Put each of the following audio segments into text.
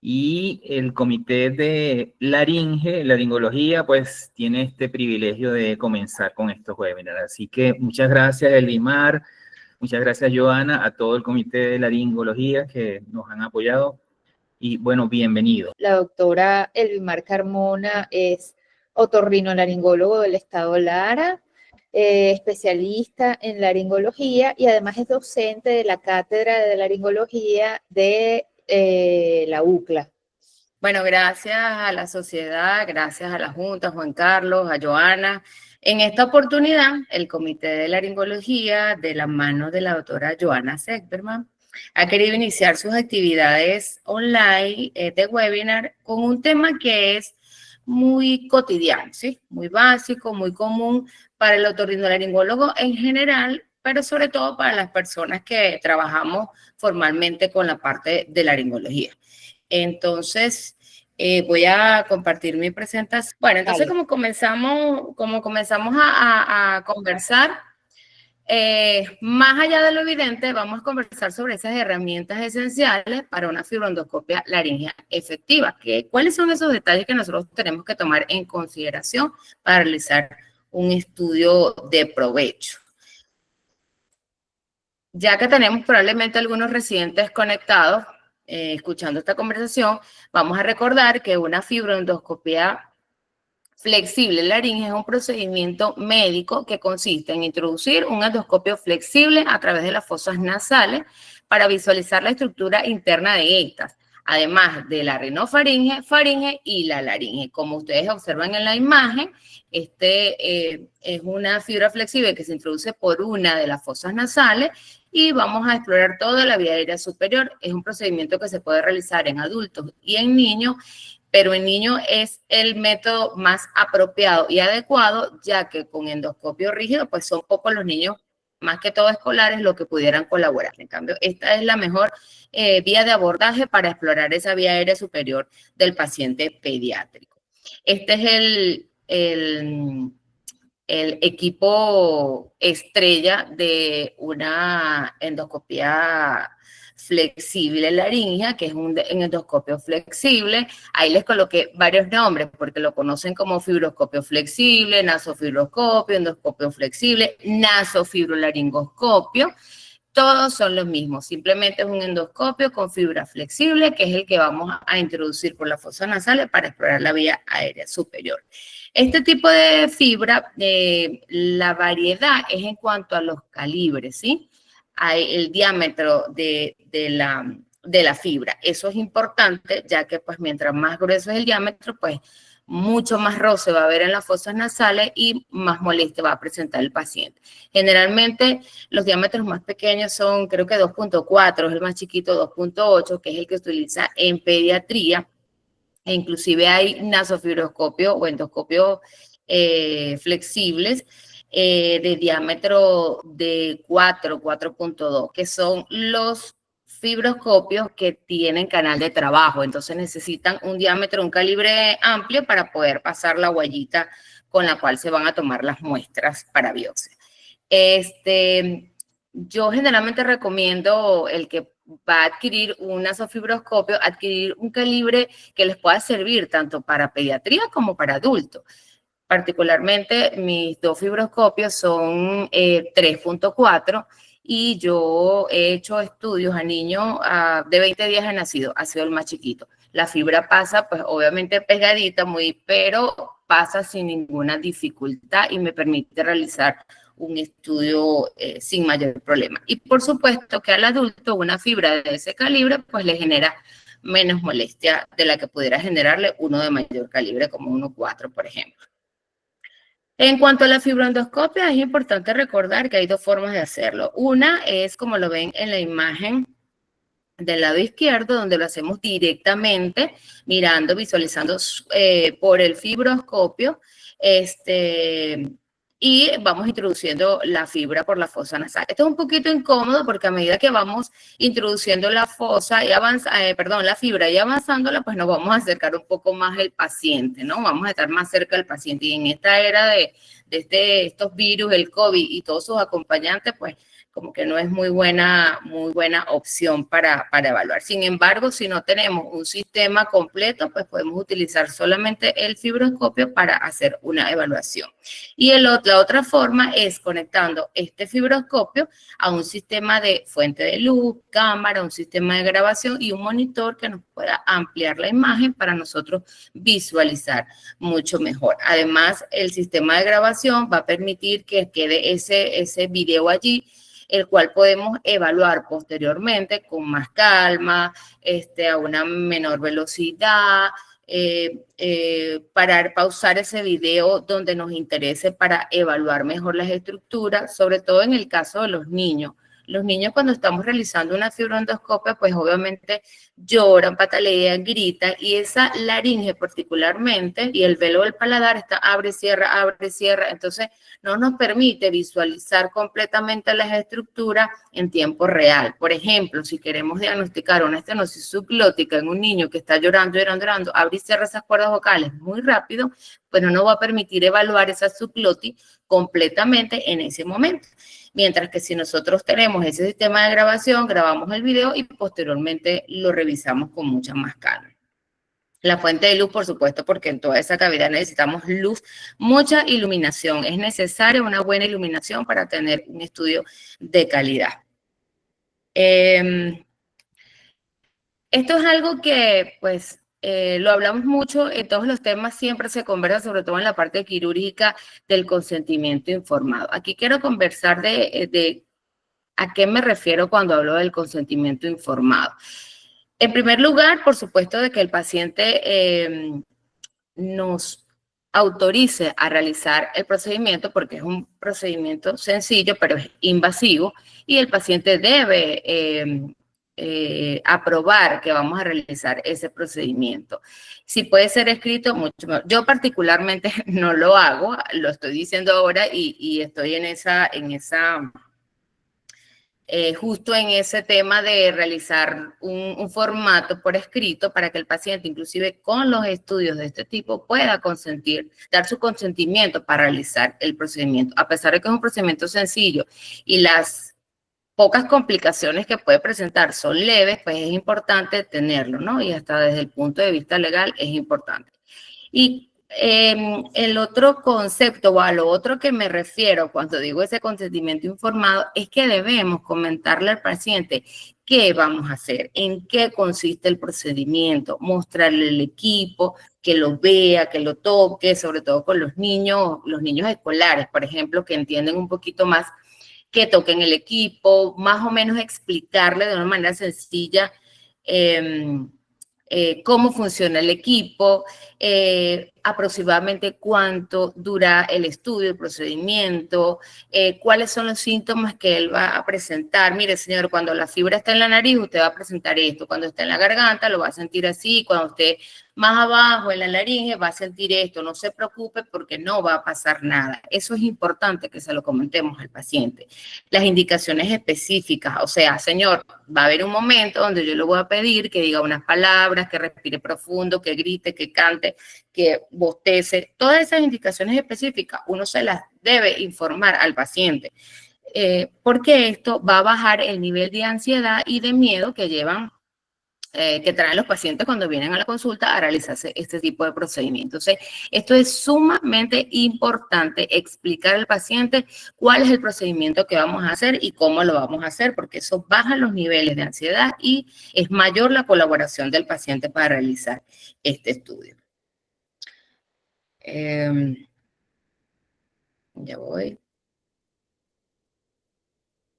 Y el comité de laringología, pues tiene este privilegio de comenzar con estos webinars. Así que muchas gracias, Elimar, muchas gracias, Joana, a todo el comité de laringología que nos han apoyado. Y bueno, bienvenido. La doctora Elvimar Carmona es otorrinolaringólogo del Estado Lara, especialista en laringología y además es docente de la cátedra de laringología de la UCLA. Bueno, gracias a la sociedad, gracias a la Junta, Juan Carlos, a Joana. En esta oportunidad, el Comité de Laringología, de la mano de la doctora Joana Segberman, ha querido iniciar sus actividades online de webinar con un tema que es muy cotidiano, ¿sí? Muy básico, muy común para el otorrinolaringólogo en general, pero sobre todo para las personas que trabajamos formalmente con la parte de laringología. Entonces, voy a compartir mi presentación. Bueno, entonces como comenzamos a conversar, más allá de lo evidente, vamos a conversar sobre esas herramientas esenciales para una fibroendoscopia laringea efectiva. ¿Cuáles son esos detalles que nosotros tenemos que tomar en consideración para realizar un estudio de provecho? Ya que tenemos probablemente algunos residentes conectados, escuchando esta conversación, vamos a recordar que una fibroendoscopia flexible laringe es un procedimiento médico que consiste en introducir un endoscopio flexible a través de las fosas nasales para visualizar la estructura interna de estas, además de la rinofaringe, faringe y la laringe. Como ustedes observan en la imagen, es una fibra flexible que se introduce por una de las fosas nasales y vamos a explorar toda la vía aérea superior. Es un procedimiento que se puede realizar en adultos y en niños, pero en niños es el método más apropiado y adecuado, ya que con endoscopio rígido, pues son pocos los niños, más que todo escolares, los que pudieran colaborar. En cambio, esta es la mejor vía de abordaje para explorar esa vía aérea superior del paciente pediátrico. Este es el equipo estrella de una endoscopia flexible laringea, que es un endoscopio flexible. Ahí les coloqué varios nombres porque lo conocen como fibroscopio flexible, nasofibroscopio, endoscopio flexible, nasofibrolaringoscopio. Todos son los mismos, simplemente es un endoscopio con fibra flexible, que es el que vamos a introducir por las fosas nasales para explorar la vía aérea superior. Este tipo de fibra, la variedad es en cuanto a los calibres, ¿sí? Hay el diámetro de la fibra. Eso es importante, ya que pues mientras más grueso es el diámetro, pues mucho más roce va a haber en las fosas nasales y más molestia va a presentar el paciente. Generalmente los diámetros más pequeños son, creo que 2.4, es el más chiquito 2.8, que es el que se utiliza en pediatría. E inclusive hay nasofibroscopio o endoscopio flexibles de diámetro de 4.2, que son los fibroscopios que tienen canal de trabajo. Entonces necesitan un diámetro, un calibre amplio para poder pasar la huellita con la cual se van a tomar las muestras para biopsia. Yo generalmente recomiendo el que va a adquirir un nasofibroscopio, adquirir un calibre que les pueda servir tanto para pediatría como para adultos. Particularmente, mis dos fibroscopios son 3.4 y yo he hecho estudios a niños de 20 días de nacido, ha sido el más chiquito. La fibra pasa, pues obviamente pegadita, pero pasa sin ninguna dificultad y me permite realizar un estudio sin mayor problema. Y por supuesto que al adulto una fibra de ese calibre pues le genera menos molestia de la que pudiera generarle uno de mayor calibre como 1.4, por ejemplo. En cuanto a la fibroendoscopia, es importante recordar que hay dos formas de hacerlo. Una es, como lo ven en la imagen del lado izquierdo, donde lo hacemos directamente, mirando, visualizando por el fibroscopio, y vamos introduciendo la fibra por la fosa nasal. Esto es un poquito incómodo porque a medida que vamos introduciendo la fosa y la fibra y avanzándola, pues nos vamos a acercar un poco más al paciente, ¿no? Vamos a estar más cerca del paciente. Y en esta era de estos virus, el COVID y todos sus acompañantes, pues como que no es muy buena opción para evaluar. Sin embargo, si no tenemos un sistema completo, pues podemos utilizar solamente el fibroscopio para hacer una evaluación. Y la otra forma es conectando este fibroscopio a un sistema de fuente de luz, cámara, un sistema de grabación y un monitor que nos pueda ampliar la imagen para nosotros visualizar mucho mejor. Además, el sistema de grabación va a permitir que quede ese video allí, el cual podemos evaluar posteriormente con más calma, a una menor velocidad, pausar ese video donde nos interese para evaluar mejor las estructuras, sobre todo en el caso de los niños. Los niños cuando estamos realizando una fibroendoscopia, pues obviamente lloran, patalean, gritan, y esa laringe particularmente y el velo del paladar está abre, cierra, entonces no nos permite visualizar completamente las estructuras en tiempo real. Por ejemplo, si queremos diagnosticar una estenosis subglótica en un niño que está llorando, abre y cierra esas cuerdas vocales muy rápido, pues no nos va a permitir evaluar esa subglotis completamente en ese momento. Mientras que si nosotros tenemos ese sistema de grabación, grabamos el video y posteriormente lo revisamos con mucha más calma. La fuente de luz, por supuesto, porque en toda esa cavidad necesitamos luz, mucha iluminación. Es necesaria una buena iluminación para tener un estudio de calidad. Esto es algo que, pues, lo hablamos mucho en todos los temas, siempre se conversa, sobre todo en la parte quirúrgica, del consentimiento informado. Aquí quiero conversar de a qué me refiero cuando hablo del consentimiento informado. En primer lugar, por supuesto, de que el paciente nos autorice a realizar el procedimiento, porque es un procedimiento sencillo, pero es invasivo, y el paciente debe aprobar que vamos a realizar ese procedimiento. Si puede ser escrito, mucho mejor. Yo particularmente no lo hago, lo estoy diciendo ahora y estoy justo en ese tema de realizar un formato por escrito para que el paciente, inclusive con los estudios de este tipo, pueda consentir, dar su consentimiento para realizar el procedimiento. A pesar de que es un procedimiento sencillo y las pocas complicaciones que puede presentar son leves, pues es importante tenerlo, ¿no? Y hasta desde el punto de vista legal es importante. Y el otro concepto o a lo otro que me refiero cuando digo ese consentimiento informado es que debemos comentarle al paciente qué vamos a hacer, en qué consiste el procedimiento, mostrarle el equipo, que lo vea, que lo toque, sobre todo con los niños escolares, por ejemplo, que entienden un poquito más, que toquen el equipo, más o menos explicarle de una manera sencilla cómo funciona el equipo, aproximadamente cuánto dura el estudio, el procedimiento, cuáles son los síntomas que él va a presentar. Mire, señor, cuando la fibra está en la nariz, usted va a presentar esto. Cuando está en la garganta, lo va a sentir así. Cuando esté más abajo en la laringe, va a sentir esto. No se preocupe porque no va a pasar nada. Eso es importante que se lo comentemos al paciente. Las indicaciones específicas, o sea, señor, va a haber un momento donde yo le voy a pedir que diga unas palabras, que respire profundo, que grite, que cante, que bostece. Todas esas indicaciones específicas uno se las debe informar al paciente, porque esto va a bajar el nivel de ansiedad y de miedo que traen los pacientes cuando vienen a la consulta a realizarse este tipo de procedimientos. Entonces, esto es sumamente importante, explicar al paciente cuál es el procedimiento que vamos a hacer y cómo lo vamos a hacer, porque eso baja los niveles de ansiedad y es mayor la colaboración del paciente para realizar este estudio. Ya voy.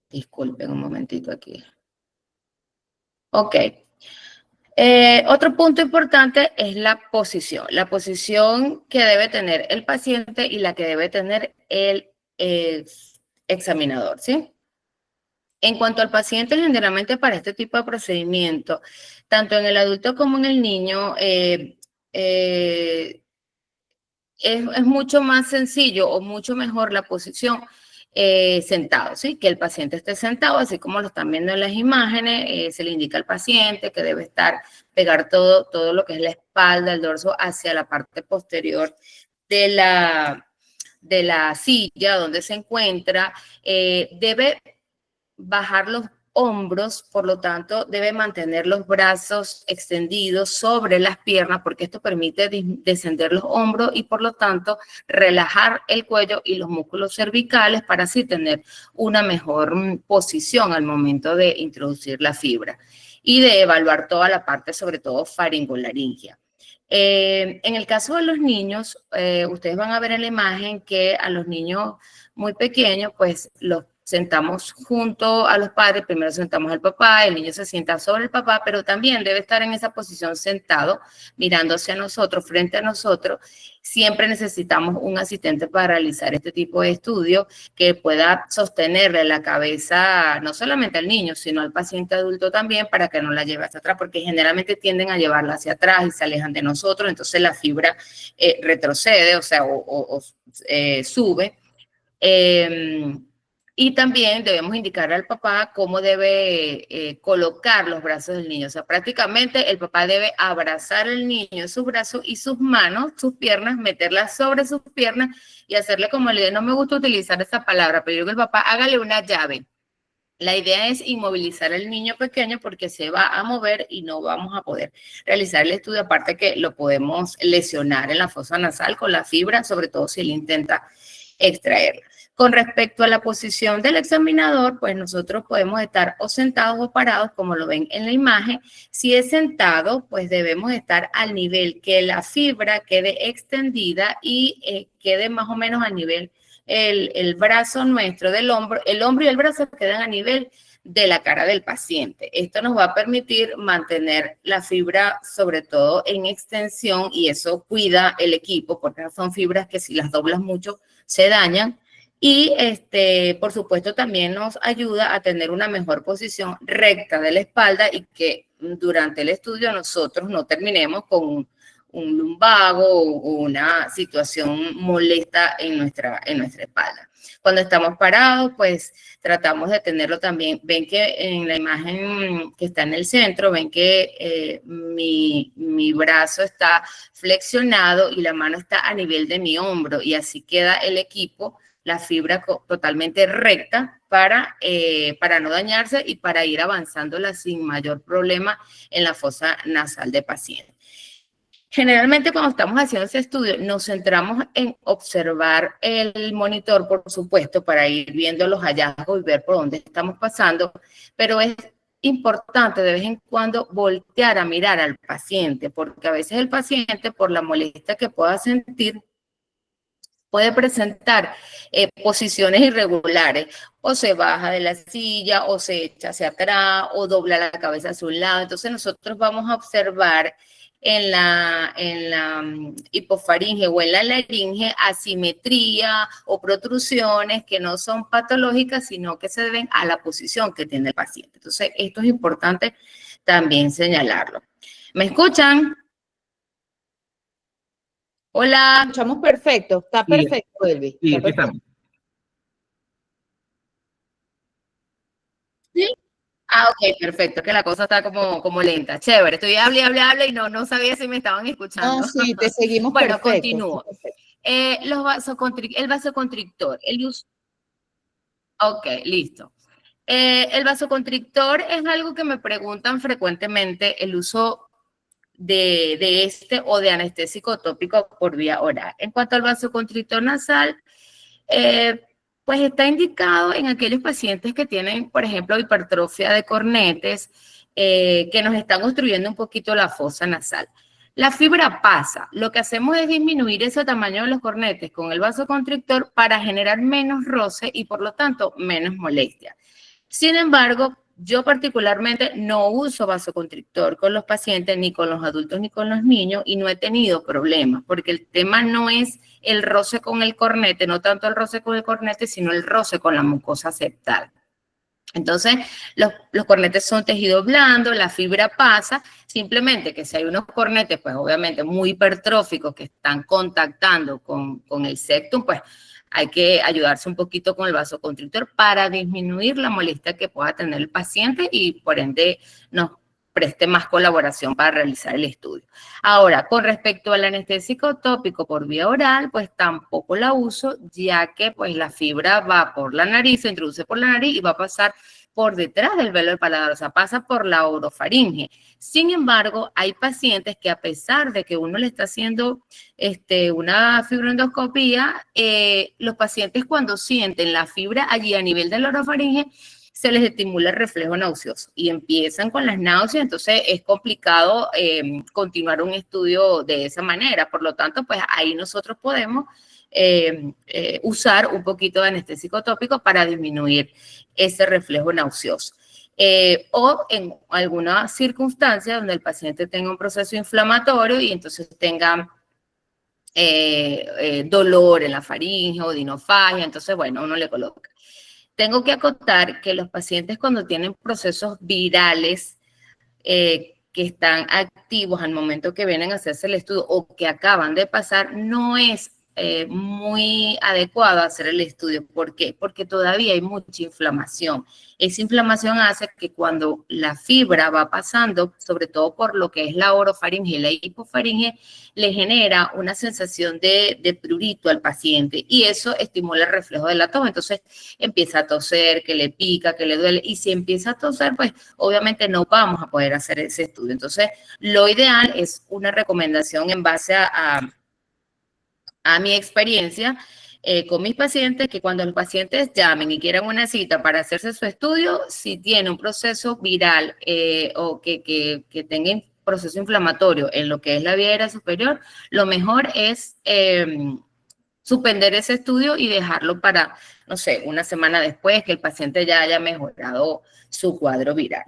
Disculpen un momentito aquí. Ok. Otro punto importante es la posición que debe tener el paciente y la que debe tener el examinador, ¿sí? En cuanto al paciente, generalmente para este tipo de procedimiento, tanto en el adulto como en el niño, es mucho más sencillo o mucho mejor la posición sentado, ¿sí? Que el paciente esté sentado, así como lo están viendo en las imágenes, se le indica al paciente que debe pegar todo lo que es la espalda, el dorso hacia la parte posterior de la silla donde se encuentra, debe bajar los hombros, por lo tanto, debe mantener los brazos extendidos sobre las piernas, porque esto permite descender los hombros y, por lo tanto, relajar el cuello y los músculos cervicales para así tener una mejor posición al momento de introducir la fibra y de evaluar toda la parte, sobre todo faringolaringia. En el caso de los niños, ustedes van a ver en la imagen que a los niños muy pequeños, pues los sentamos junto a los padres, primero sentamos al papá, el niño se sienta sobre el papá, pero también debe estar en esa posición sentado, mirando hacia nosotros, frente a nosotros. Siempre necesitamos un asistente para realizar este tipo de estudio que pueda sostenerle la cabeza no solamente al niño, sino al paciente adulto también, para que no la lleve hacia atrás, porque generalmente tienden a llevarla hacia atrás y se alejan de nosotros, entonces la fibra retrocede, o sea, sube. Y también debemos indicar al papá cómo debe colocar los brazos del niño. O sea, prácticamente el papá debe abrazar al niño en sus brazos y sus manos, sus piernas, meterlas sobre sus piernas y hacerle como le digo, no me gusta utilizar esa palabra, pero yo digo que el papá hágale una llave. La idea es inmovilizar al niño pequeño porque se va a mover y no vamos a poder realizar el estudio, aparte que lo podemos lesionar en la fosa nasal con la fibra, sobre todo si él intenta extraerla. Con respecto a la posición del examinador, pues nosotros podemos estar o sentados o parados, como lo ven en la imagen. Si es sentado, pues debemos estar al nivel que la fibra quede extendida y quede más o menos al nivel el brazo nuestro del hombro. El hombro y el brazo quedan a nivel de la cara del paciente. Esto nos va a permitir mantener la fibra, sobre todo en extensión, y eso cuida el equipo, porque son fibras que si las doblas mucho se dañan. Y por supuesto también nos ayuda a tener una mejor posición recta de la espalda y que durante el estudio nosotros no terminemos con un lumbago o una situación molesta en nuestra espalda. Cuando estamos parados, pues tratamos de tenerlo también. Ven que en la imagen que está en el centro, ven que mi brazo está flexionado y la mano está a nivel de mi hombro, y así queda el equipo, la fibra totalmente recta para no dañarse y para ir avanzándola sin mayor problema en la fosa nasal de paciente. Generalmente cuando estamos haciendo ese estudio nos centramos en observar el monitor, por supuesto, para ir viendo los hallazgos y ver por dónde estamos pasando, pero es importante de vez en cuando voltear a mirar al paciente, porque a veces el paciente, por la molestia que pueda sentir, puede presentar posiciones irregulares, o se baja de la silla, o se echa hacia atrás, o dobla la cabeza hacia un lado. Entonces nosotros vamos a observar en la hipofaringe o en la laringe asimetría o protrusiones que no son patológicas, sino que se deben a la posición que tiene el paciente. Entonces esto es importante también señalarlo. ¿Me escuchan? Hola. Escuchamos perfecto, está perfecto, Elvi. Sí, Está perfecto. ¿Sí? Ah, ok, perfecto, que la cosa está como lenta. Chévere, estoy hable y no sabía si me estaban escuchando. No, sí, te seguimos bueno, perfecto. continúo. El vasoconstrictor, ok, listo. El vasoconstrictor es algo que me preguntan frecuentemente, el uso de este o de anestésico tópico por vía oral. En cuanto al vasoconstrictor nasal, pues está indicado en aquellos pacientes que tienen, por ejemplo, hipertrofia de cornetes, que nos están obstruyendo un poquito la fosa nasal. La fibra pasa. Lo que hacemos es disminuir ese tamaño de los cornetes con el vasoconstrictor para generar menos roce y, por lo tanto, menos molestia. Sin embargo, yo particularmente no uso vasoconstrictor con los pacientes, ni con los adultos, ni con los niños, y no he tenido problemas, porque el tema no es el roce con el cornete, no tanto el roce con el cornete, sino el roce con la mucosa septal. Entonces, los cornetes son tejido blando, la fibra pasa, simplemente que si hay unos cornetes, pues obviamente muy hipertróficos que están contactando con el septum, pues hay que ayudarse un poquito con el vasoconstrictor para disminuir la molestia que pueda tener el paciente y por ende nos preste más colaboración para realizar el estudio. Ahora, con respecto al anestésico tópico por vía oral, pues tampoco la uso, ya que pues la fibra va por la nariz, se introduce por la nariz y va a pasar por detrás del velo del paladar, o sea, pasa por la orofaringe. Sin embargo, hay pacientes que a pesar de que uno le está haciendo una fibroendoscopía, los pacientes cuando sienten la fibra allí a nivel de la orofaringe, se les estimula el reflejo nauseoso y empiezan con las náuseas, entonces es complicado continuar un estudio de esa manera. Por lo tanto, pues ahí nosotros podemos usar un poquito de anestésico tópico para disminuir ese reflejo nauseoso. O en alguna circunstancia donde el paciente tenga un proceso inflamatorio y entonces tenga dolor en la faringe o dinofagia, entonces, bueno, uno le coloca. Tengo que acotar que los pacientes cuando tienen procesos virales que están activos al momento que vienen a hacerse el estudio o que acaban de pasar, no es muy adecuado hacer el estudio. ¿Por qué? Porque todavía hay mucha inflamación. Esa inflamación hace que cuando la fibra va pasando, sobre todo por lo que es la orofaringe y la hipofaringe, le genera una sensación de prurito al paciente y eso estimula el reflejo de la tos. Entonces empieza a toser, que le pica, que le duele, y si empieza a toser, pues obviamente no vamos a poder hacer ese estudio. Entonces, lo ideal es una recomendación en base a mi experiencia con mis pacientes, que cuando los pacientes llamen y quieran una cita para hacerse su estudio, si tiene un proceso viral o que tenga un proceso inflamatorio en lo que es la vía aérea superior, lo mejor es suspender ese estudio y dejarlo para, no sé, una semana después que el paciente ya haya mejorado su cuadro viral.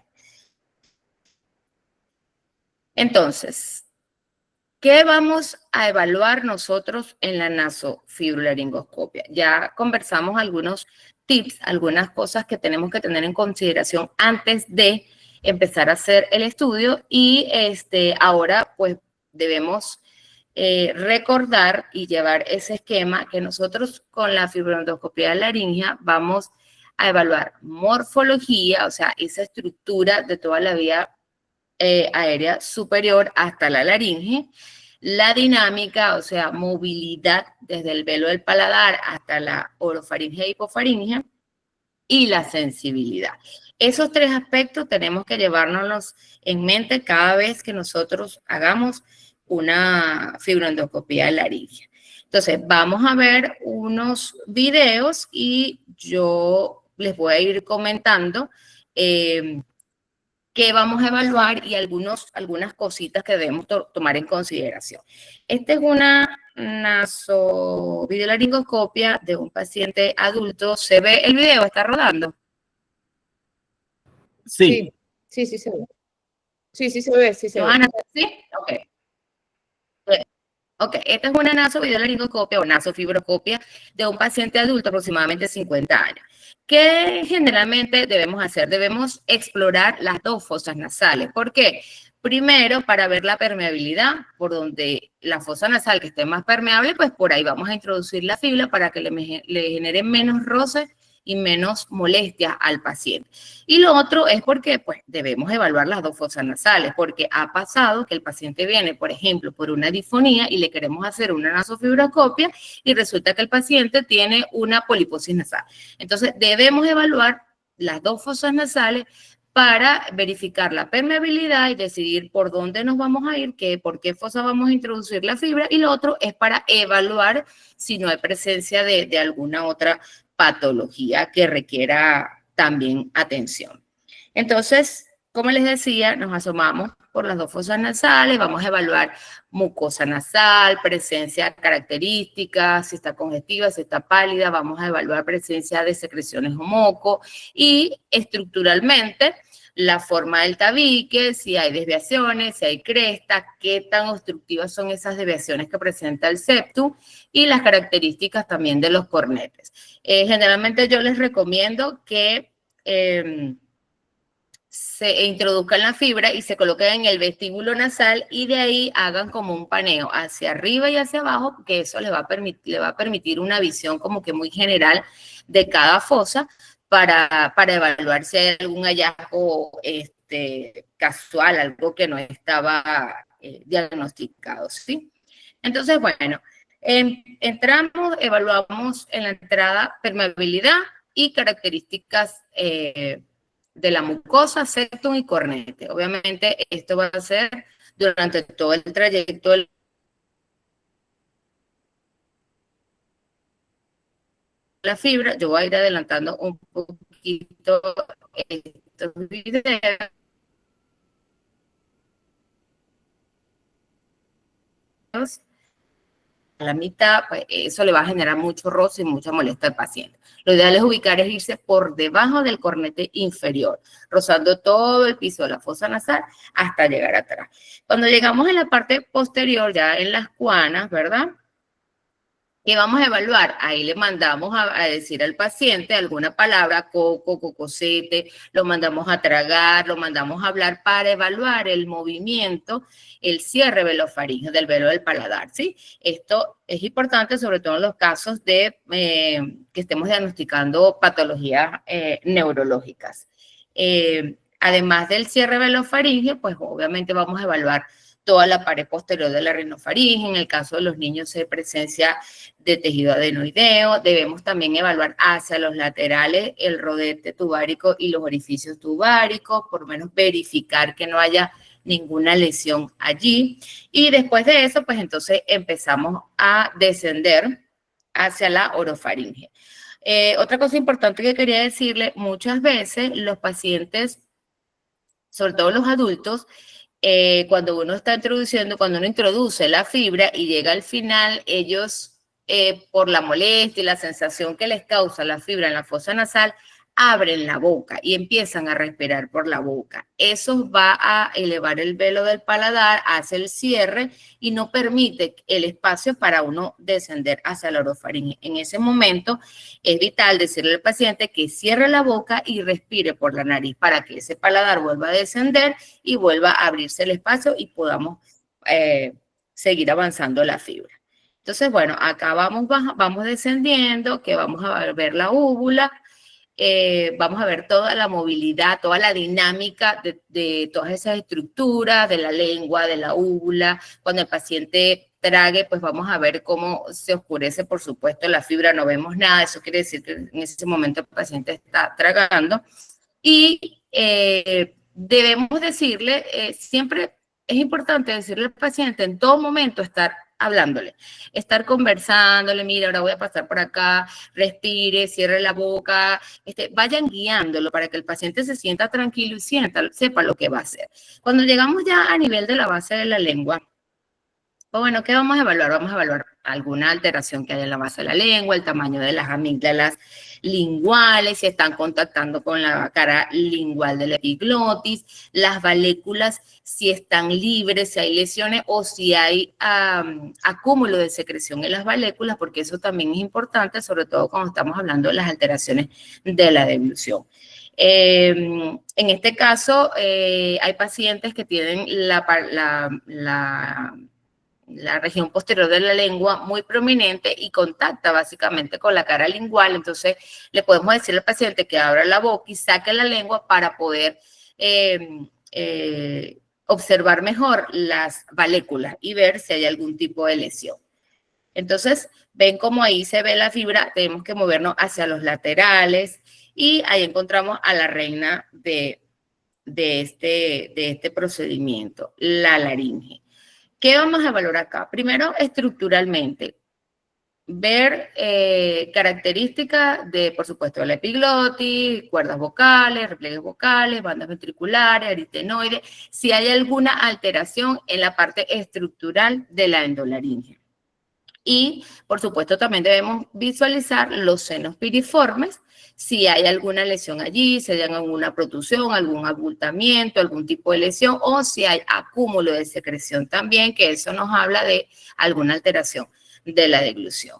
Entonces, ¿qué vamos a evaluar nosotros en la nasofibrolaringoscopia? Ya conversamos algunos tips, algunas cosas que tenemos que tener en consideración antes de empezar a hacer el estudio y ahora pues debemos recordar y llevar ese esquema que nosotros con la fibroendoscopia laringea vamos a evaluar morfología, o sea, esa estructura de toda la vía aérea superior hasta la laringe, la dinámica, o sea, movilidad desde el velo del paladar hasta la orofaringe e hipofaringe, y la sensibilidad. Esos tres aspectos tenemos que llevárnoslos en mente cada vez que nosotros hagamos una fibroendoscopía laringea. Entonces, vamos a ver unos videos y yo les voy a ir comentando que vamos a evaluar y algunas cositas que debemos tomar en consideración. Esta es una nasovideolaringoscopia de un paciente adulto. ¿Se ve el video? ¿Está rodando? Sí. Sí, sí se ve. Sí, sí se ve, sí se ve. Johanna, ¿sí? Ok. Ok, esta es una nasovideolaringoscopia o nasofibroscopia de un paciente adulto aproximadamente 50 años. ¿Qué generalmente debemos hacer? Debemos explorar las dos fosas nasales. ¿Por qué? Primero, para ver la permeabilidad, por donde la fosa nasal que esté más permeable, pues por ahí vamos a introducir la fibra para que le genere menos roce y menos molestia al paciente. Y lo otro es porque pues, debemos evaluar las dos fosas nasales, porque ha pasado que el paciente viene, por ejemplo, por una disfonía y le queremos hacer una nasofibroscopia y resulta que el paciente tiene una poliposis nasal. Entonces, debemos evaluar las dos fosas nasales para verificar la permeabilidad y decidir por dónde nos vamos a ir, por qué fosa vamos a introducir la fibra, y lo otro es para evaluar si no hay presencia de alguna otra patología que requiera también atención. Entonces, como les decía, nos asomamos por las dos fosas nasales, vamos a evaluar mucosa nasal, presencia características, si está congestiva, si está pálida, vamos a evaluar presencia de secreciones o moco y estructuralmente la forma del tabique, si hay desviaciones, si hay crestas, qué tan obstructivas son esas desviaciones que presenta el septum y las características también de los cornetes. Generalmente yo les recomiendo que se introduzcan la fibra y se coloquen en el vestíbulo nasal y de ahí hagan como un paneo hacia arriba y hacia abajo, porque eso le va a permitir una visión como que muy general de cada fosa para evaluar si hay algún hallazgo casual, algo que no estaba diagnosticado, ¿sí? Entonces, bueno, entramos, evaluamos en la entrada permeabilidad y características de la mucosa, septum y cornete. Obviamente esto va a ser durante todo el trayecto de la fibra. Yo voy a ir adelantando un poquito estos videos. A la mitad, pues eso le va a generar mucho roce y mucha molestia al paciente. Lo ideal es ubicar, es irse por debajo del cornete inferior, rozando todo el piso de la fosa nasal hasta llegar atrás. Cuando llegamos en la parte posterior, ya en las cuanas, ¿verdad? ¿Qué vamos a evaluar? Ahí le mandamos a decir al paciente alguna palabra, coco, cocosete, lo mandamos a tragar, lo mandamos a hablar para evaluar el movimiento, el cierre velofaríngeo del velo del paladar, ¿sí? Esto es importante, sobre todo en los casos de que estemos diagnosticando patologías neurológicas. Además del cierre velofaríngeo, pues obviamente vamos a evaluar toda la pared posterior de la rinofaringe. En el caso de los niños hay presencia de tejido adenoideo. Debemos también evaluar hacia los laterales el rodete tubárico y los orificios tubáricos, por lo menos verificar que no haya ninguna lesión allí. Y después de eso, pues entonces empezamos a descender hacia la orofaringe. Otra cosa importante que quería decirle, muchas veces los pacientes, sobre todo los adultos, cuando uno está introduciendo, cuando uno introduce la fibra y llega al final, ellos, por la molestia y la sensación que les causa la fibra en la fosa nasal, abren la boca y empiezan a respirar por la boca. Eso va a elevar el velo del paladar, hace el cierre y no permite el espacio para uno descender hacia la orofaringe. En ese momento es vital decirle al paciente que cierre la boca y respire por la nariz para que ese paladar vuelva a descender y vuelva a abrirse el espacio y podamos seguir avanzando la fibra. Entonces, bueno, acá vamos descendiendo, que vamos a ver la úvula. Vamos a ver toda la movilidad, toda la dinámica de todas esas estructuras, de la lengua, de la úvula. Cuando el paciente trague, pues vamos a ver cómo se oscurece, por supuesto, la fibra, no vemos nada. Eso quiere decir que en ese momento el paciente está tragando. Y debemos decirle, siempre es importante decirle al paciente en todo momento estar hablándole, estar conversándole, mira, ahora voy a pasar por acá, respire, cierre la boca, vayan guiándolo para que el paciente se sienta tranquilo y sepa lo que va a hacer. Cuando llegamos ya a nivel de la base de la lengua, pues bueno, ¿qué vamos a evaluar? Vamos a evaluar alguna alteración que haya en la base de la lengua, el tamaño de las amígdalas linguales, si están contactando con la cara lingual de la epiglotis, las valéculas, si están libres, si hay lesiones o si hay acúmulo de secreción en las valéculas, porque eso también es importante, sobre todo cuando estamos hablando de las alteraciones de la deglución. En este caso, hay pacientes que tienen la región posterior de la lengua muy prominente y contacta básicamente con la cara lingual. Entonces, le podemos decir al paciente que abra la boca y saque la lengua para poder observar mejor las valéculas y ver si hay algún tipo de lesión. Entonces, ven cómo ahí se ve la fibra, tenemos que movernos hacia los laterales y ahí encontramos a la reina de este procedimiento, la laringe. ¿Qué vamos a evaluar acá? Primero, estructuralmente, ver características de, por supuesto, la epiglotis, cuerdas vocales, repliegues vocales, bandas ventriculares, aritenoides, si hay alguna alteración en la parte estructural de la endolaringe. Y, por supuesto, también debemos visualizar los senos piriformes, si hay alguna lesión allí, si hay alguna protusión, algún abultamiento, algún tipo de lesión, o si hay acúmulo de secreción también, que eso nos habla de alguna alteración de la deglución.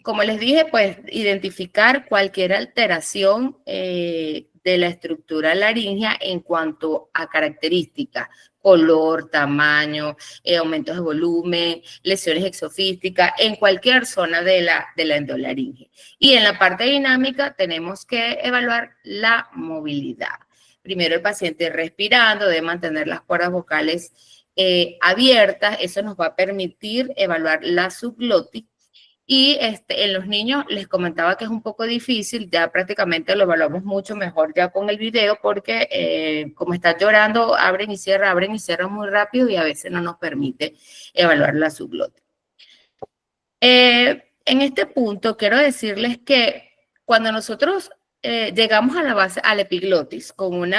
Como les dije, pues identificar cualquier alteración de la estructura laringea en cuanto a características, color, tamaño, aumentos de volumen, lesiones exofísticas, en cualquier zona de la endolaringe. Y en la parte dinámica tenemos que evaluar la movilidad. Primero el paciente respirando, debe mantener las cuerdas vocales abiertas, eso nos va a permitir evaluar la subglotis. Y en los niños les comentaba que es un poco difícil, ya prácticamente lo evaluamos mucho mejor ya con el video, porque como están llorando, abren y cierran muy rápido y a veces no nos permite evaluar la subglótica. En este punto quiero decirles que cuando nosotros llegamos a la base, al epiglotis, con un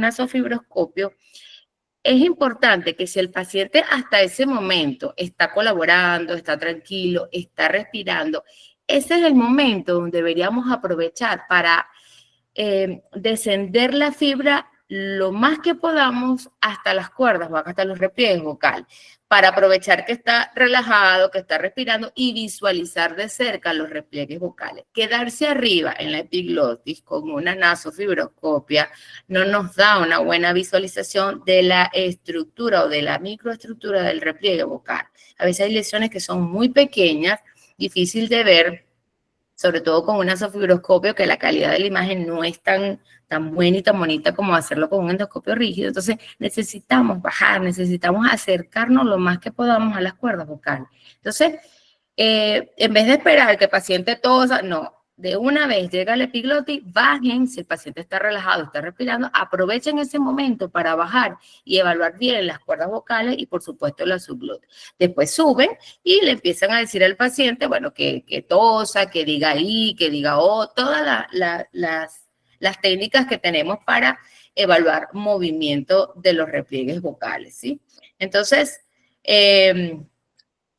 nasofibroscopio, es importante que si el paciente hasta ese momento está colaborando, está tranquilo, está respirando, ese es el momento donde deberíamos aprovechar para descender la fibra lo más que podamos hasta las cuerdas, hasta los repliegues vocales, para aprovechar que está relajado, que está respirando y visualizar de cerca los repliegues vocales. Quedarse arriba en la epiglotis con una nasofibroscopia no nos da una buena visualización de la estructura o de la microestructura del repliegue vocal. A veces hay lesiones que son muy pequeñas, difícil de ver, sobre todo con un nasofibroscopio, que la calidad de la imagen no es tan buena y tan bonita como hacerlo con un endoscopio rígido. Entonces necesitamos bajar, necesitamos acercarnos lo más que podamos a las cuerdas vocales. Entonces, en vez de esperar que el paciente tosa, no, de una vez llega el epiglotis, bajen, si el paciente está relajado, está respirando, aprovechen ese momento para bajar y evaluar bien las cuerdas vocales y por supuesto la subglotis. Después suben y le empiezan a decir al paciente, bueno, que tosa, que diga I, que diga O, todas las técnicas que tenemos para evaluar movimiento de los repliegues vocales, ¿sí? Entonces,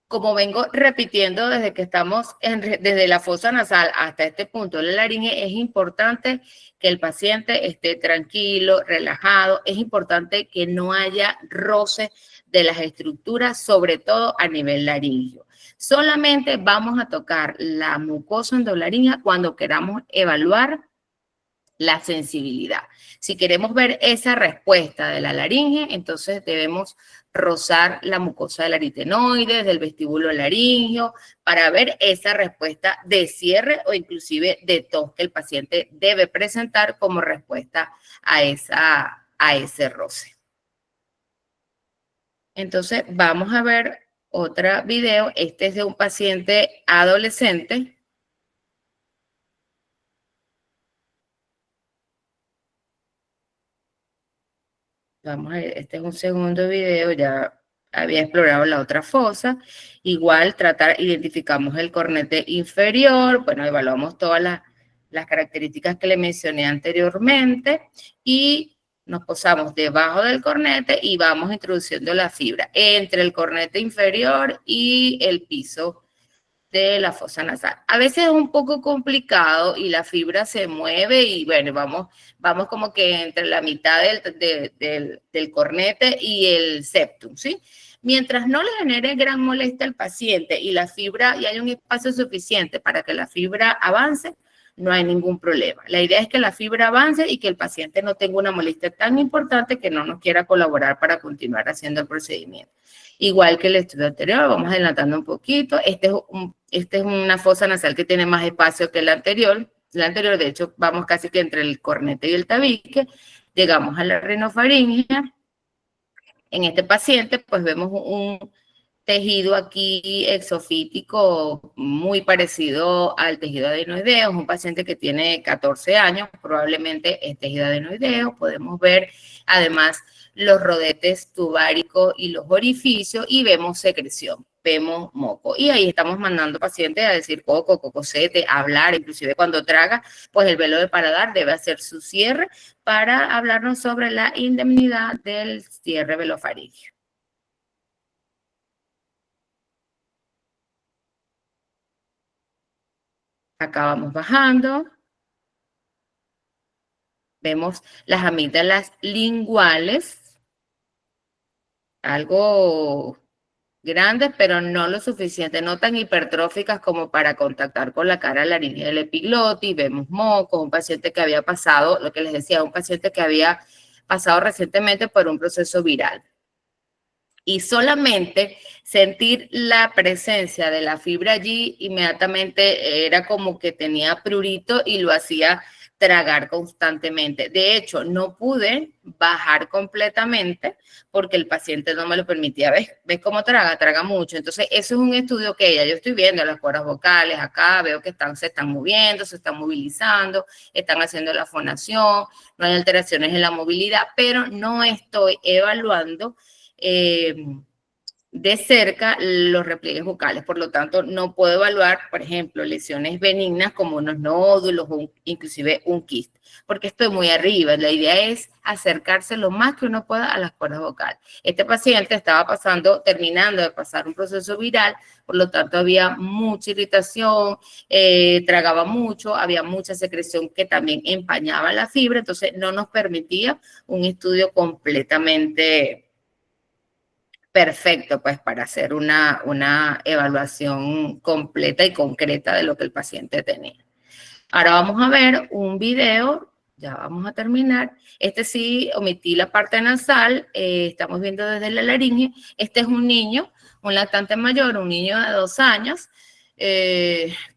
como vengo repitiendo desde que estamos desde la fosa nasal hasta este punto de la laringe, es importante que el paciente esté tranquilo, relajado. Es importante que no haya roce de las estructuras, sobre todo a nivel laringio. Solamente vamos a tocar la mucosa endolaringea cuando queramos evaluar la sensibilidad. Si queremos ver esa respuesta de la laringe, entonces debemos rozar la mucosa del aritenoides, del vestíbulo laringio, para ver esa respuesta de cierre o inclusive de tos que el paciente debe presentar como respuesta a ese roce. Entonces, vamos a ver otro video. Este es de un paciente adolescente. Vamos a ver, este es un segundo video, ya había explorado la otra fosa. Igual identificamos el cornete inferior, bueno, evaluamos todas las características que le mencioné anteriormente y nos posamos debajo del cornete y vamos introduciendo la fibra entre el cornete inferior y el piso de la fosa nasal. A veces es un poco complicado y la fibra se mueve y bueno, vamos como que entre la mitad del cornete y el septum, ¿sí? Mientras no le genere gran molestia al paciente y la fibra, y hay un espacio suficiente para que la fibra avance, no hay ningún problema. La idea es que la fibra avance y que el paciente no tenga una molestia tan importante que no nos quiera colaborar para continuar haciendo el procedimiento. Igual que el estudio anterior, vamos adelantando un poquito. Este es una fosa nasal que tiene más espacio que la anterior. La anterior, de hecho, vamos casi que entre el cornete y el tabique. Llegamos a la rinofaringea. En este paciente, pues vemos un tejido aquí exofítico muy parecido al tejido adenoideo. Es un paciente que tiene 14 años, probablemente es tejido adenoideo. Podemos ver además los rodetes tubáricos y los orificios y vemos secreción, vemos moco. Y ahí estamos mandando pacientes a decir coco, cocosete, a hablar, inclusive cuando traga, pues el velo de paladar debe hacer su cierre para hablarnos sobre la indemnidad del cierre velofaríngeo. Acá vamos bajando. Vemos las amígdalas linguales, algo grandes, pero no lo suficiente, no tan hipertróficas como para contactar con la cara laringea del epiglotis. Vemos mocos, un paciente que había pasado, lo que les decía, un paciente que había pasado recientemente por un proceso viral. Y solamente sentir la presencia de la fibra allí, inmediatamente era como que tenía prurito y lo hacía tragar constantemente. De hecho, no pude bajar completamente porque el paciente no me lo permitía. ¿Ves cómo traga? Traga mucho. Entonces, eso es un estudio que ya yo estoy viendo las cuerdas vocales acá, veo que se están moviendo, se están movilizando, están haciendo la fonación, no hay alteraciones en la movilidad, pero no estoy evaluando de cerca los repliegues vocales. Por lo tanto, no puedo evaluar, por ejemplo, lesiones benignas como unos nódulos o inclusive un quiste, porque estoy muy arriba. La idea es acercarse lo más que uno pueda a las cuerdas vocales. Este paciente estaba terminando de pasar un proceso viral, por lo tanto había mucha irritación, tragaba mucho, había mucha secreción que también empañaba la fibra, entonces no nos permitía un estudio completamente perfecto, pues, para hacer una evaluación completa y concreta de lo que el paciente tenía. Ahora vamos a ver un video, ya vamos a terminar. Este sí, omití la parte nasal, estamos viendo desde la laringe. Este es un niño, un lactante mayor, un niño de 2 años,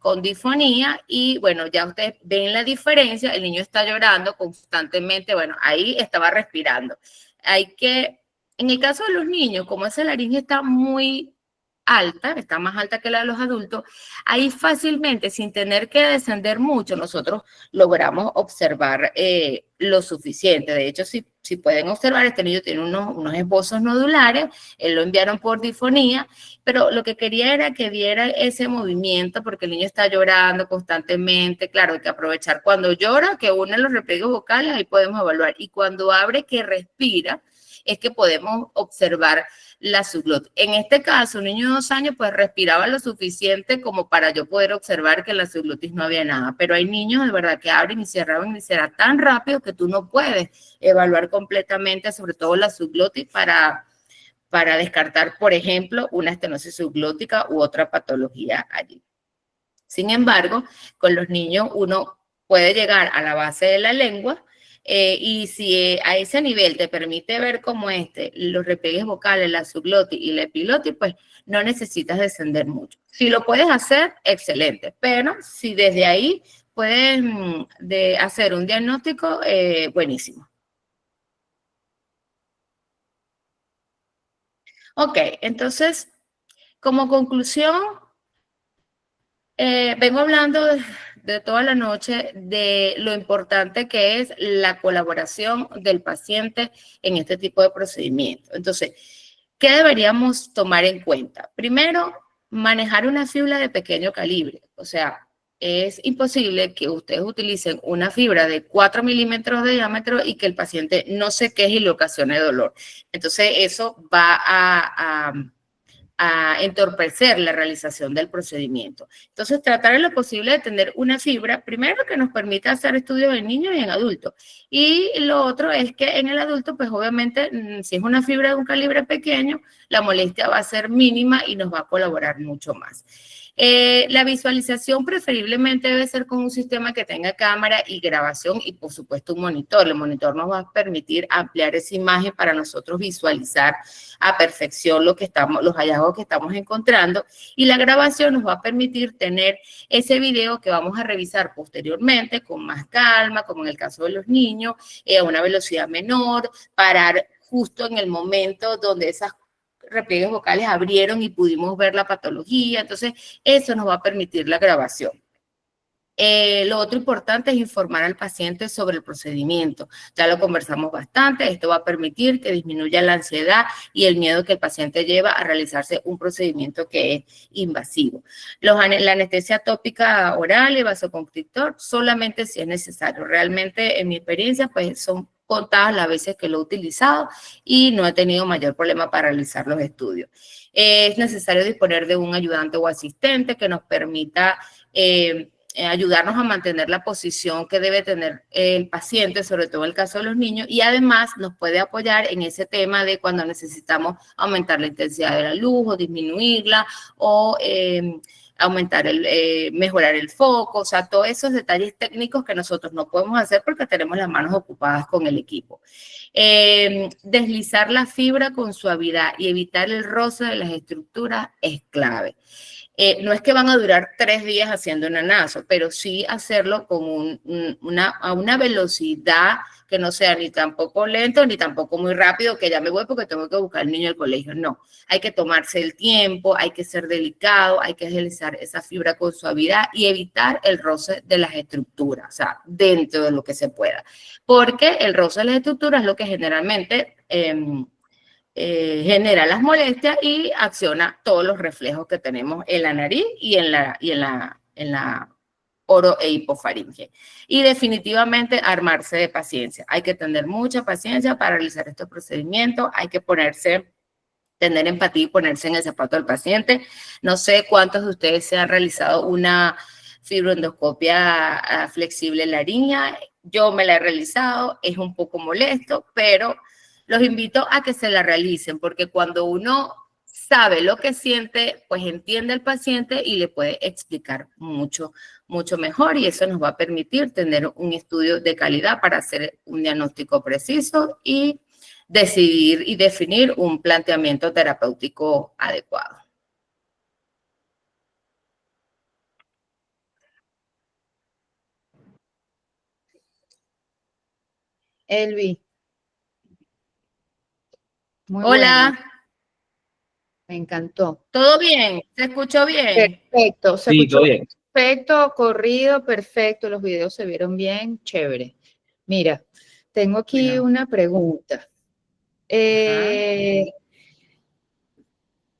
con disfonía, y bueno, ya ustedes ven la diferencia, el niño está llorando constantemente, bueno, ahí estaba respirando. En el caso de los niños, como esa laringe está muy alta, está más alta que la de los adultos, ahí fácilmente, sin tener que descender mucho, nosotros logramos observar lo suficiente. De hecho, si pueden observar, este niño tiene unos esbozos nodulares, lo enviaron por disfonía, pero lo que quería era que viera ese movimiento, porque el niño está llorando constantemente. Claro, hay que aprovechar cuando llora, que une los repliegues vocales, ahí podemos evaluar, y cuando abre, que respira, es que podemos observar la subglotis. En este caso, un niño de 2 años, pues respiraba lo suficiente como para yo poder observar que en la subglotis no había nada. Pero hay niños de verdad que abren y cierran tan rápido que tú no puedes evaluar completamente, sobre todo la subglotis, para descartar, por ejemplo, una estenosis subglótica u otra patología allí. Sin embargo, con los niños uno puede llegar a la base de la lengua, y si a ese nivel te permite ver como los repliegues vocales, la subglotis y la epiglotis, pues no necesitas descender mucho. Si lo puedes hacer, excelente, pero si desde ahí puedes hacer un diagnóstico, buenísimo. Ok, entonces, como conclusión, vengo hablando de toda la noche de lo importante que es la colaboración del paciente en este tipo de procedimiento. Entonces, ¿qué deberíamos tomar en cuenta? Primero, manejar una fibra de pequeño calibre. O sea, es imposible que ustedes utilicen una fibra de 4 milímetros de diámetro y que el paciente no se queje y le ocasione dolor. Entonces, eso va a entorpecer la realización del procedimiento. Entonces, tratar en lo posible de tener una fibra, primero, que nos permita hacer estudios en niños y en adultos. Y lo otro es que en el adulto, pues obviamente, si es una fibra de un calibre pequeño, la molestia va a ser mínima y nos va a colaborar mucho más. La visualización preferiblemente debe ser con un sistema que tenga cámara y grabación y, por supuesto, un monitor. El monitor nos va a permitir ampliar esa imagen para nosotros visualizar a perfección los hallazgos que estamos encontrando, y la grabación nos va a permitir tener ese video que vamos a revisar posteriormente con más calma, como en el caso de los niños, a una velocidad menor, parar justo en el momento donde esas repliegues vocales abrieron y pudimos ver la patología. Entonces, eso nos va a permitir la grabación. Lo otro importante es informar al paciente sobre el procedimiento. Ya lo conversamos bastante. Esto va a permitir que disminuya la ansiedad y el miedo que el paciente lleva a realizarse un procedimiento que es invasivo. La anestesia tópica oral y vasoconstrictor solamente si es necesario. Realmente, en mi experiencia, pues son contadas las veces que lo he utilizado y no he tenido mayor problema para realizar los estudios. Es necesario disponer de un ayudante o asistente que nos permita ayudarnos a mantener la posición que debe tener el paciente, sobre todo en el caso de los niños, y además nos puede apoyar en ese tema de cuando necesitamos aumentar la intensidad de la luz o disminuirla, o mejorar el foco. O sea, todos esos detalles técnicos que nosotros no podemos hacer porque tenemos las manos ocupadas con el equipo. Deslizar la fibra con suavidad y evitar el roce de las estructuras es clave. No es que van a durar 3 días haciendo una naso, pero sí hacerlo con a una velocidad que no sea ni tampoco lento ni tampoco muy rápido, que ya me voy porque tengo que buscar al niño al colegio. No, hay que tomarse el tiempo, hay que ser delicado, hay que deslizar esa fibra con suavidad y evitar el roce de las estructuras, o sea, dentro de lo que se pueda. Porque el roce de las estructuras es lo que generalmente genera las molestias y acciona todos los reflejos que tenemos en la nariz y en la oro e hipofaringe. Y definitivamente armarse de paciencia. Hay que tener mucha paciencia para realizar estos procedimientos. Hay que tener empatía y ponerse en el zapato del paciente. No sé cuántos de ustedes se han realizado una fibroendoscopia flexible laringia. Yo me la he realizado, es un poco molesto, pero los invito a que se la realicen, porque cuando uno sabe lo que siente, pues entiende al paciente y le puede explicar mucho mejor, y eso nos va a permitir tener un estudio de calidad para hacer un diagnóstico preciso y decidir y definir un planteamiento terapéutico adecuado. Elvi. Muy Hola. bueno. Me encantó. ¿Todo bien? ¿Se escuchó bien? Perfecto. Se Sí, escuchó todo bien. perfecto, corrido, perfecto. Los videos se vieron bien, chévere. Mira, tengo aquí Bueno. una pregunta.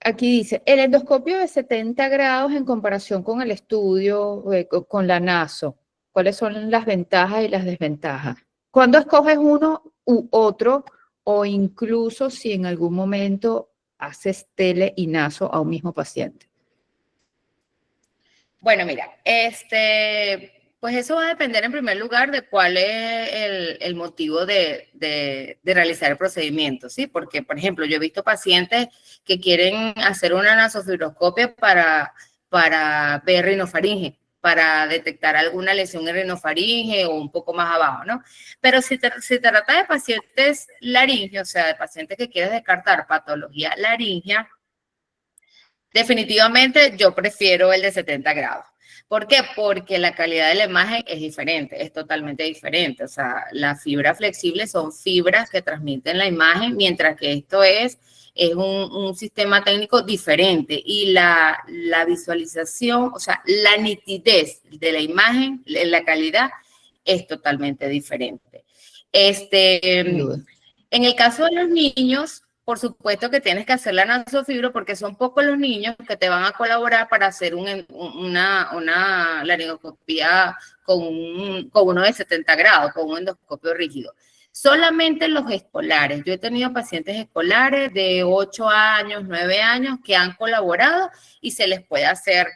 Aquí dice, el endoscopio de 70 grados en comparación con el estudio, con la naso, ¿cuáles son las ventajas y las desventajas? ¿Cuándo escoges uno u otro, o incluso si en algún momento haces tele y naso a un mismo paciente? Bueno, mira, pues eso va a depender en primer lugar de cuál es el motivo de realizar el procedimiento, ¿sí? Porque, por ejemplo, yo he visto pacientes que quieren hacer una nasofibroscopia para ver rinofaringe, para detectar alguna lesión en rinofaringe o un poco más abajo, ¿no? Pero si se trata de pacientes laringeos, o sea, de pacientes que quieres descartar patología laringea, definitivamente yo prefiero el de 70 grados. ¿Por qué? Porque la calidad de la imagen es diferente, es totalmente diferente. O sea, las fibras flexibles son fibras que transmiten la imagen, mientras que esto es un sistema técnico diferente. Y la visualización, o sea, la nitidez de la imagen, la calidad, es totalmente diferente. En el caso de los niños, por supuesto que tienes que hacer la nasofibro, porque son pocos los niños que te van a colaborar para hacer una laringoscopía con uno de 70 grados, con un endoscopio rígido. Solamente los escolares. Yo he tenido pacientes escolares de 8 años, 9 años que han colaborado y se les puede hacer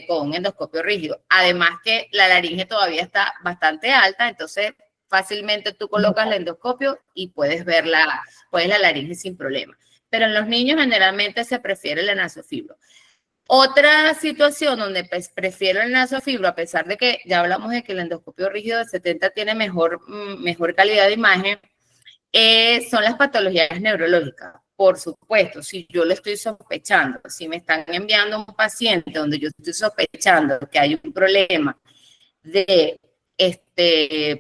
con un endoscopio rígido. Además que la laringe todavía está bastante alta, entonces fácilmente tú colocas el endoscopio y puedes ver la laringe sin problema. Pero en los niños generalmente se prefiere el nasofibro. Otra situación donde prefiero el nasofibro, a pesar de que ya hablamos de que el endoscopio rígido de 70 tiene mejor calidad de imagen, son las patologías neurológicas. Por supuesto, si yo le estoy sospechando, si me están enviando un paciente donde yo estoy sospechando que hay un problema de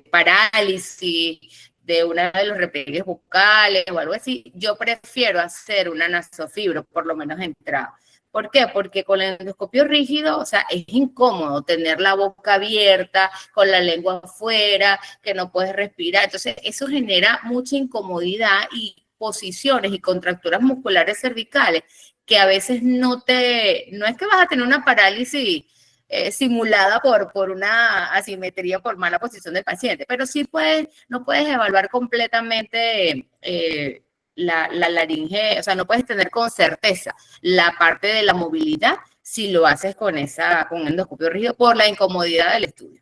parálisis de una de los repliegues bucales o algo así, yo prefiero hacer una nasofibro, por lo menos entrada. ¿Por qué? Porque con el endoscopio rígido, o sea, es incómodo tener la boca abierta, con la lengua afuera, que no puedes respirar. Entonces, eso genera mucha incomodidad y posiciones y contracturas musculares cervicales que a veces no es que vas a tener una parálisis simulada por una asimetría, por mala posición del paciente, pero sí no puedes evaluar completamente la laringe, o sea, no puedes tener con certeza la parte de la movilidad si lo haces con un endoscopio rígido por la incomodidad del estudio.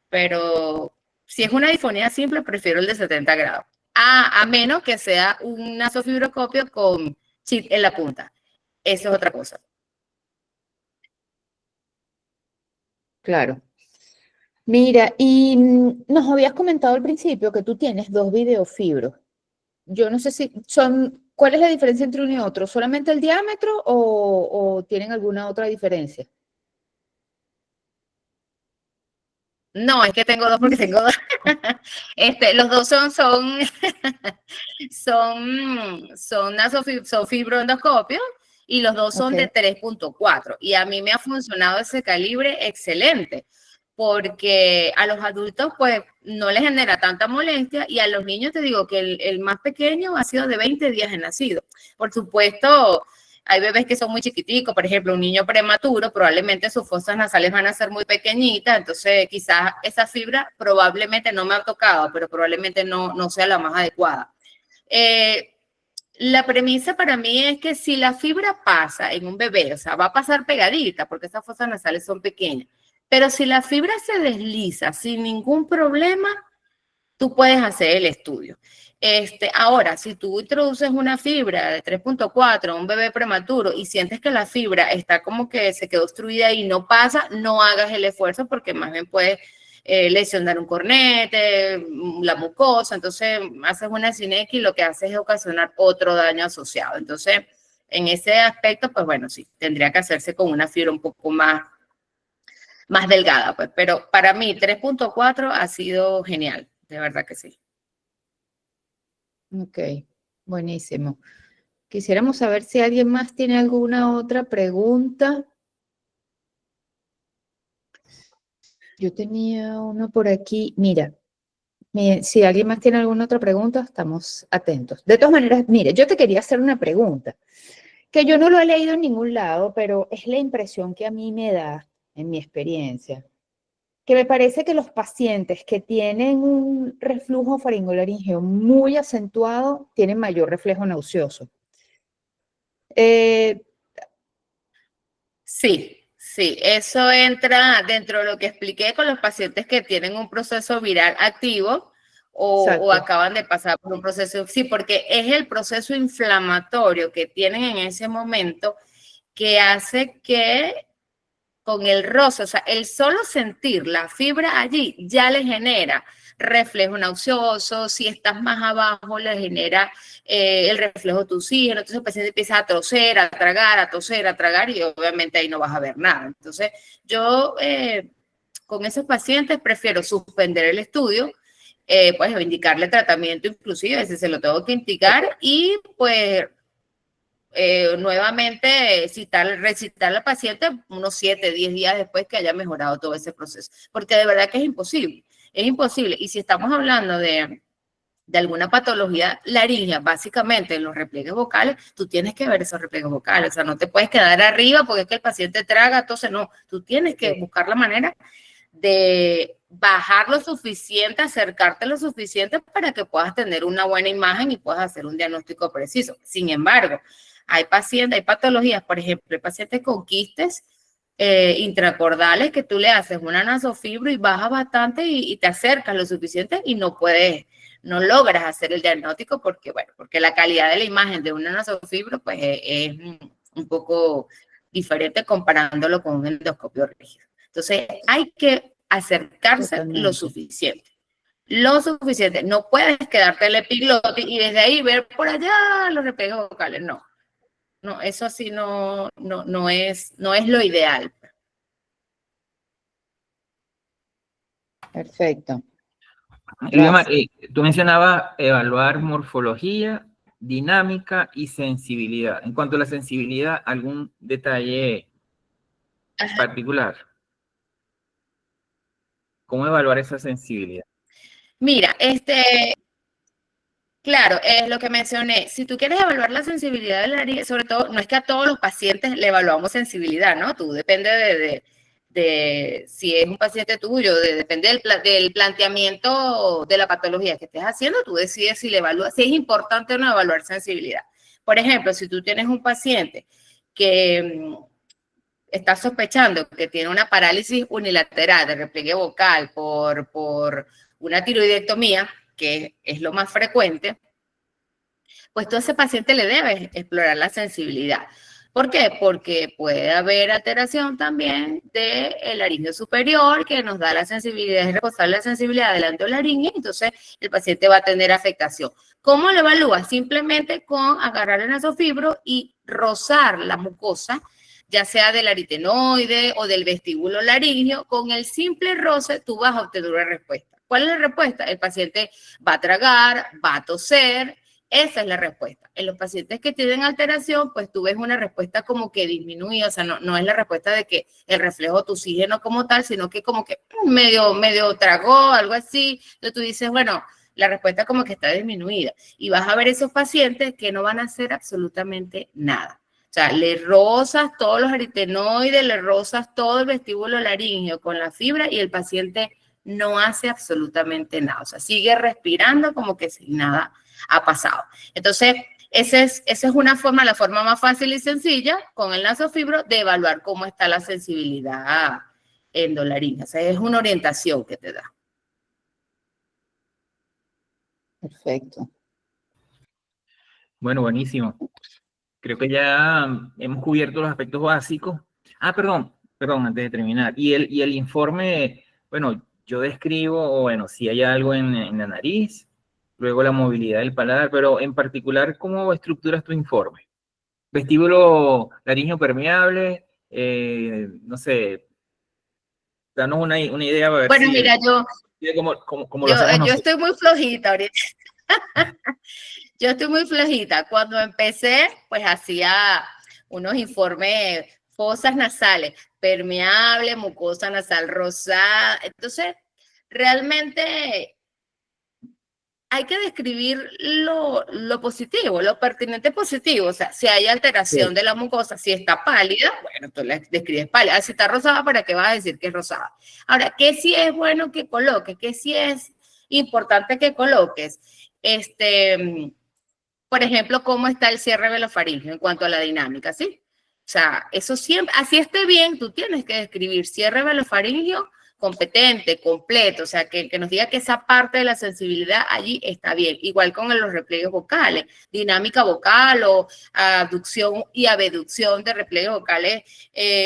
Pero si es una disfonía simple, prefiero el de 70 grados, a menos que sea un nasofibroscopio con chip en la punta. Eso es otra cosa. Claro. Mira, y nos habías comentado al principio que tú tienes 2 videofibros. Yo no sé si son ¿Cuál es la diferencia entre uno y otro? ¿Solamente el diámetro o tienen alguna otra diferencia? No, es que tengo dos porque tengo dos. Los dos son fibroendoscopios y los dos son de 3.4. Y a mí me ha funcionado ese calibre excelente, porque a los adultos pues no les genera tanta molestia y a los niños te digo que el más pequeño ha sido de 20 días de nacido. Por supuesto, hay bebés que son muy chiquiticos, por ejemplo, un niño prematuro, probablemente sus fosas nasales van a ser muy pequeñitas, entonces quizás esa fibra probablemente no me ha tocado, pero probablemente no sea la más adecuada. La premisa para mí es que si la fibra pasa en un bebé, o sea, va a pasar pegadita porque esas fosas nasales son pequeñas, pero si la fibra se desliza sin ningún problema, tú puedes hacer el estudio. Ahora, si tú introduces una fibra de 3.4 a un bebé prematuro y sientes que la fibra está como que se quedó obstruida y no pasa, no hagas el esfuerzo porque más bien puedes lesionar un cornete, la mucosa, entonces haces una cinequia y lo que haces es ocasionar otro daño asociado. Entonces, en ese aspecto, pues bueno, sí, tendría que hacerse con una fibra un poco más delgada, pues, pero para mí 3.4 ha sido genial, de verdad que sí. Ok, buenísimo. Quisiéramos saber si alguien más tiene alguna otra pregunta. Yo tenía una por aquí. Mira, si alguien más tiene alguna otra pregunta, estamos atentos. De todas maneras, mire, yo te quería hacer una pregunta, que yo no lo he leído en ningún lado, pero es la impresión que a mí me da, en mi experiencia, que me parece que los pacientes que tienen un reflujo faringolaringeo muy acentuado tienen mayor reflejo nauseoso. Sí, eso entra dentro de lo que expliqué con los pacientes que tienen un proceso viral activo o acaban de pasar por un proceso, sí, porque es el proceso inflamatorio que tienen en ese momento que hace que con el roce, o sea, el solo sentir la fibra allí ya le genera reflejo nauseoso, si estás más abajo le genera el reflejo tusígeno, entonces el paciente empieza a toser, a tragar, a toser, a tragar y obviamente ahí no vas a ver nada. Entonces yo con esos pacientes prefiero suspender el estudio, pues indicarle tratamiento inclusive, si se lo tengo que indicar y pues nuevamente recitar al paciente unos 7, 10 días después que haya mejorado todo ese proceso, porque de verdad que es imposible. Y si estamos hablando de alguna patología laringea, básicamente en los repliegues vocales, tú tienes que ver esos repliegues vocales, o sea, no te puedes quedar arriba porque es que el paciente traga, entonces no, tú tienes que buscar la manera de bajar lo suficiente, acercarte lo suficiente para que puedas tener una buena imagen y puedas hacer un diagnóstico preciso. Sin embargo, hay pacientes, hay patologías, por ejemplo, hay pacientes con quistes intracordales que tú le haces una nasofibro y baja bastante y te acercas lo suficiente y no logras hacer el diagnóstico porque, bueno, porque la calidad de la imagen de una nasofibro pues es un poco diferente comparándolo con un endoscopio rígido. Entonces, hay que acercarse lo suficiente. Lo suficiente. No puedes quedarte el epiglotis y desde ahí ver por allá los repliegues vocales. No, eso así no es lo ideal. Perfecto. Tú mencionabas evaluar morfología, dinámica y sensibilidad. En cuanto a la sensibilidad, ¿algún detalle particular? ¿Cómo evaluar esa sensibilidad? Mira, claro, es lo que mencioné. Si tú quieres evaluar la sensibilidad de la herida, sobre todo, no es que a todos los pacientes le evaluamos sensibilidad, ¿no? Tú depende de si es un paciente tuyo, depende del planteamiento de la patología que estés haciendo, tú decides si le evalúas, si es importante o no evaluar sensibilidad. Por ejemplo, si tú tienes un paciente que está sospechando que tiene una parálisis unilateral de repliegue vocal por una tiroidectomía, que es lo más frecuente, pues tú a ese paciente le debes explorar la sensibilidad. ¿Por qué? Porque puede haber alteración también del laringio superior, que nos da la sensibilidad, es responsable de la sensibilidad del laringio, entonces el paciente va a tener afectación. ¿Cómo lo evalúa? Simplemente con agarrar el nasofibro y rozar la mucosa, ya sea del aritenoide o del vestíbulo laringio. Con el simple roce tú vas a obtener una respuesta. ¿Cuál es la respuesta? El paciente va a tragar, va a toser. Esa es la respuesta. En los pacientes que tienen alteración, pues tú ves una respuesta como que disminuida, o sea, no es la respuesta de que el reflejo de oxígeno como tal, sino que como que medio tragó, algo así. Entonces tú dices, bueno, la respuesta como que está disminuida. Y vas a ver esos pacientes que no van a hacer absolutamente nada. O sea, le rozas todos los aritenoides, le rozas todo el vestíbulo laríngeo con la fibra y el paciente no hace absolutamente nada. O sea, sigue respirando como que sin nada ha pasado. Entonces, esa es una forma, la forma más fácil y sencilla, con el nasofibro, de evaluar cómo está la sensibilidad endolaríngea. O sea, es una orientación que te da. Perfecto. Bueno, buenísimo. Creo que ya hemos cubierto los aspectos básicos. Perdón, antes de terminar. Y el informe, bueno, yo describo, bueno, si hay algo en la nariz, luego la movilidad del paladar, pero en particular, ¿cómo estructuras tu informe? Vestíbulo laríngeo permeable, no sé, danos una idea para ver bueno, si mira, cómo lo hacemos nosotros. Yo estoy muy flojita ahorita. Yo estoy muy flojita. Cuando empecé, pues hacía unos informes, fosas nasales, permeable, mucosa nasal rosada. Entonces, realmente hay que describir lo positivo, lo pertinente positivo. O sea, si hay alteración de la mucosa, si está pálida, bueno, tú la describes pálida. Si está rosada, ¿para qué vas a decir que es rosada? Ahora, ¿qué sí es bueno que coloques? ¿Qué sí es importante que coloques? Por ejemplo, cómo está el cierre velofaríngeo en cuanto a la dinámica, ¿sí? O sea, eso siempre, así esté bien, tú tienes que describir cierre velofaríngeo competente, completo, o sea, que nos diga que esa parte de la sensibilidad allí está bien. Igual con los repliegues vocales, dinámica vocal o abducción y abducción de repliegues vocales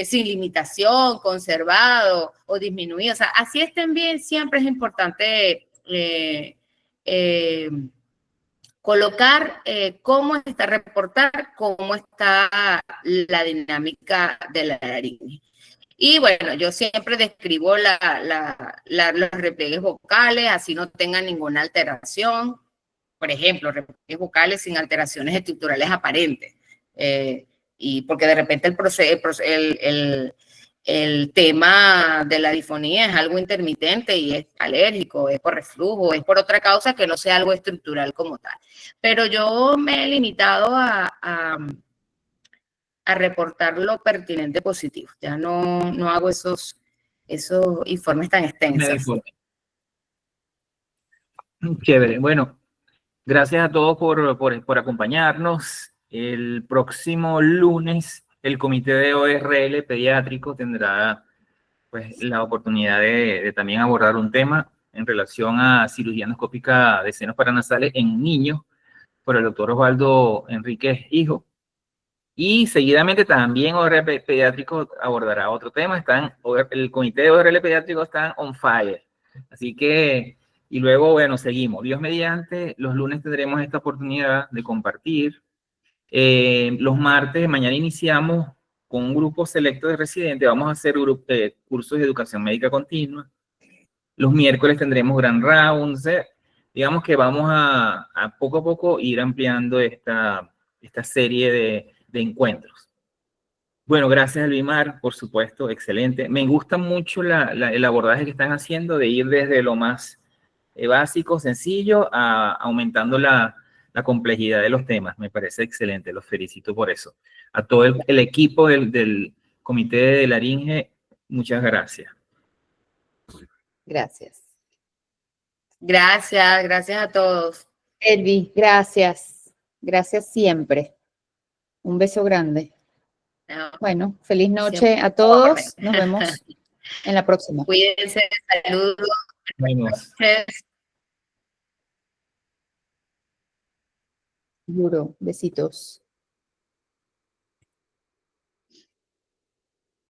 sin limitación, conservado o disminuido. O sea, así estén bien, siempre es importante colocar reportar cómo está la dinámica de la laringe. Y bueno, yo siempre describo los repliegues vocales, así no tengan ninguna alteración. Por ejemplo, repliegues vocales sin alteraciones estructurales aparentes. Y porque de repente el tema de la disfonía es algo intermitente y es alérgico, es por reflujo, es por otra causa que no sea algo estructural como tal. Pero yo me he limitado a reportar lo pertinente positivo. Ya no hago esos informes tan extensos. Chévere. Bueno, gracias a todos por acompañarnos. El próximo lunes, el Comité de ORL Pediátrico tendrá pues, la oportunidad de también abordar un tema en relación a cirugía endoscópica de senos paranasales en niños por el doctor Osvaldo Enríquez Hijo. Y seguidamente también ORL Pediátrico abordará otro tema. El comité de ORL Pediátrico está on fire. Así que, y luego, bueno, seguimos. Dios mediante, los lunes tendremos esta oportunidad de compartir. Los martes, mañana iniciamos con un grupo selecto de residentes. Vamos a hacer cursos de educación médica continua. Los miércoles tendremos grand rounds. Digamos que vamos a poco a poco ir ampliando esta serie de encuentros. Bueno, gracias Elvimar, por supuesto, excelente. Me gusta mucho el abordaje que están haciendo de ir desde lo más básico, sencillo, a aumentando la complejidad de los temas. Me parece excelente, los felicito por eso. A todo el equipo del Comité de Laringe, muchas gracias. Gracias. Gracias a todos. Elvi, gracias. Gracias siempre. Un beso grande. Bueno, feliz noche a todos. Nos vemos en la próxima. Cuídense, saludos. Vamos. Seguro, besitos.